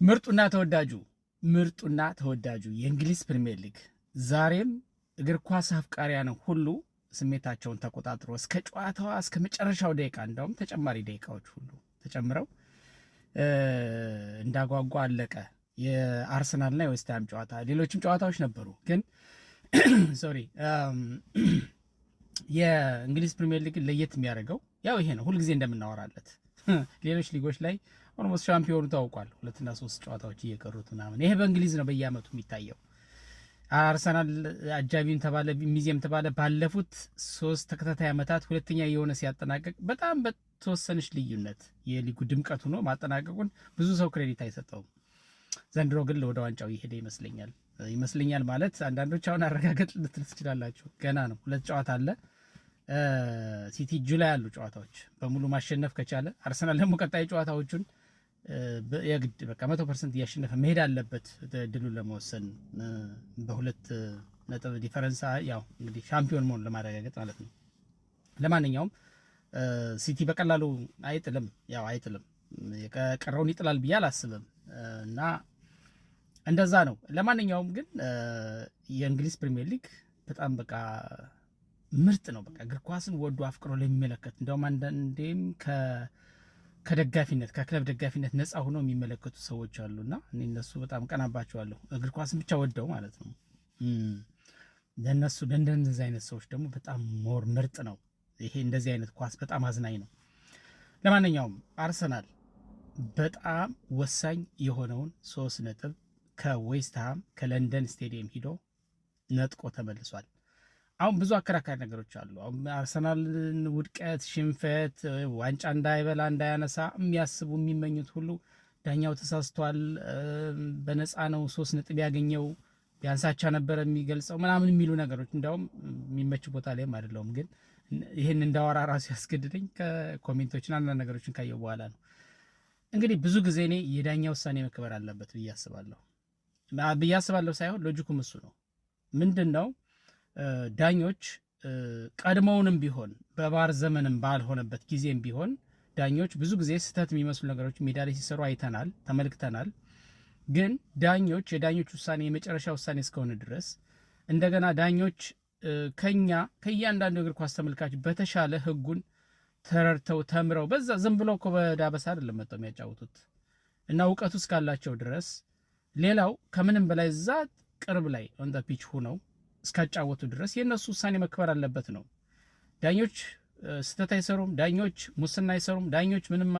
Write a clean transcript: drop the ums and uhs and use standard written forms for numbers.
ምርጡና ተወዳጁ የእንግሊዝ ፕሪሚየር ሊግ ዛሬም እግር ኳስ አፍቃሪያን ሁሉ ስሜታቸውን ተቆጣጥሮ እስከ ጨዋታዋ እስከ መጨረሻው ደቂቃ እንደውም ተጨማሪ ደቂቃዎች ሁሉ ተጨምረው እንዳጓጓ አለቀ። የአርሰናልና የዌስትሃም ጨዋታ፣ ሌሎችም ጨዋታዎች ነበሩ። ግን ሶሪ የእንግሊዝ ፕሪሚየር ሊግ ለየት የሚያደርገው ያው ይሄ ነው። ሁልጊዜ እንደምናወራለት ሌሎች ሊጎች ላይ ኦልሞስት ሻምፒዮኑ ታውቋል። 2 እና 3 ጨዋታዎች እየቀሩት ምናምን። ይሄ በእንግሊዝ ነው በየአመቱ የሚታየው። አርሰናል አጃቢም ተባለ ሚዚየም ተባለ ባለፉት 3 ተከታታይ አመታት ሁለተኛ የሆነ ሲያጠናቀቅ በጣም በተወሰነች ልዩነት የሊጉ ድምቀቱ ነው ማጠናቀቁን ብዙ ሰው ክሬዲት አይሰጠውም። ዘንድሮ ግን ወደ ዋንጫው እየሄደ ይመስለኛል ማለት አንዳንዶች አሁን አረጋገጥ ልትል ትችላላችሁ። ገና ነው። 2 ጨዋታ አለ። ሲቲ ጁላይ ያሉ ጨዋታዎች በሙሉ ማሸነፍ ከቻለ አርሰናል ደግሞ ቀጣይ ጨዋታዎቹን የግድ በቃ 100% እያሸነፈ መሄድ አለበት ድሉን ለመወሰን በ2 ነጥብ ዲፈረንስ ያው እንግዲህ ሻምፒዮን መሆን ለማረጋገጥ ማለት ነው። ለማንኛውም ሲቲ በቀላሉ አይጥልም የቀረውን ይጥላል ብዬ አላስብም እና እንደዛ ነው። ለማንኛውም ግን የእንግሊዝ ፕሪሚየር ሊግ በጣም በቃ ምርጥ ነው። በቃ እግር ኳስን ወዶ አፍቅሮ ለሚመለከት እንደውም አንዳንዴም ከደጋፊነት ከክለብ ደጋፊነት ነፃ ሆኖ የሚመለከቱ ሰዎች አሉና እኔ እነሱ በጣም ቀናባቸዋለሁ። እግር ኳስን ብቻ ወደው ማለት ነው። ለነሱ ለእንደዚህ አይነት ሰዎች ደግሞ በጣም ሞር ምርጥ ነው። ይሄ እንደዚህ አይነት ኳስ በጣም አዝናኝ ነው። ለማንኛውም አርሰናል በጣም ወሳኝ የሆነውን 3 ነጥብ ከዌስትሃም ከለንደን ስቴዲየም ሂዶ ነጥቆ ተመልሷል። አሁን ብዙ አከራካሪ ነገሮች አሉ። አሁን አርሰናልን ውድቀት፣ ሽንፈት፣ ዋንጫ እንዳይበላ እንዳያነሳ የሚያስቡ የሚመኙት ሁሉ ዳኛው ተሳስቷል፣ በነፃ ነው 3 ነጥብ ያገኘው ቢያንሳቻ ነበረ የሚገልጸው ምናምን የሚሉ ነገሮች እንደውም የሚመች ቦታ ላይም አይደለውም። ግን ይህን እንዳወራ ራሱ ያስገድደኝ ከኮሜንቶችን አንዳንድ ነገሮችን ካየው በኋላ ነው። እንግዲህ ብዙ ጊዜ እኔ የዳኛ ውሳኔ መከበር አለበት ብዬ አስባለሁ ሳይሆን ሎጂኩም እሱ ነው። ምንድን ነው ዳኞች ቀድሞውንም ቢሆን በቫር ዘመንም ባልሆነበት ጊዜም ቢሆን ዳኞች ብዙ ጊዜ ስህተት የሚመስሉ ነገሮች ሜዳ ላይ ሲሰሩ አይተናል፣ ተመልክተናል። ግን የዳኞች ውሳኔ የመጨረሻ ውሳኔ እስከሆነ ድረስ እንደገና ዳኞች ከእያንዳንዱ እግር ኳስ ተመልካች በተሻለ ህጉን ተረድተው ተምረው በዛ ዝም ብለው እኮ በዳበሳ አይደለም መጥተው የሚያጫውቱት እና እውቀቱ እስካላቸው ድረስ ሌላው ከምንም በላይ እዛ ቅርብ ላይ ኦን ዘ ፒች ሆነው እስካጫወቱ ድረስ የነሱ ውሳኔ መከበር አለበት ነው። ዳኞች ስህተት አይሰሩም፣ ዳኞች ሙስና አይሰሩም፣ ዳኞች ምንም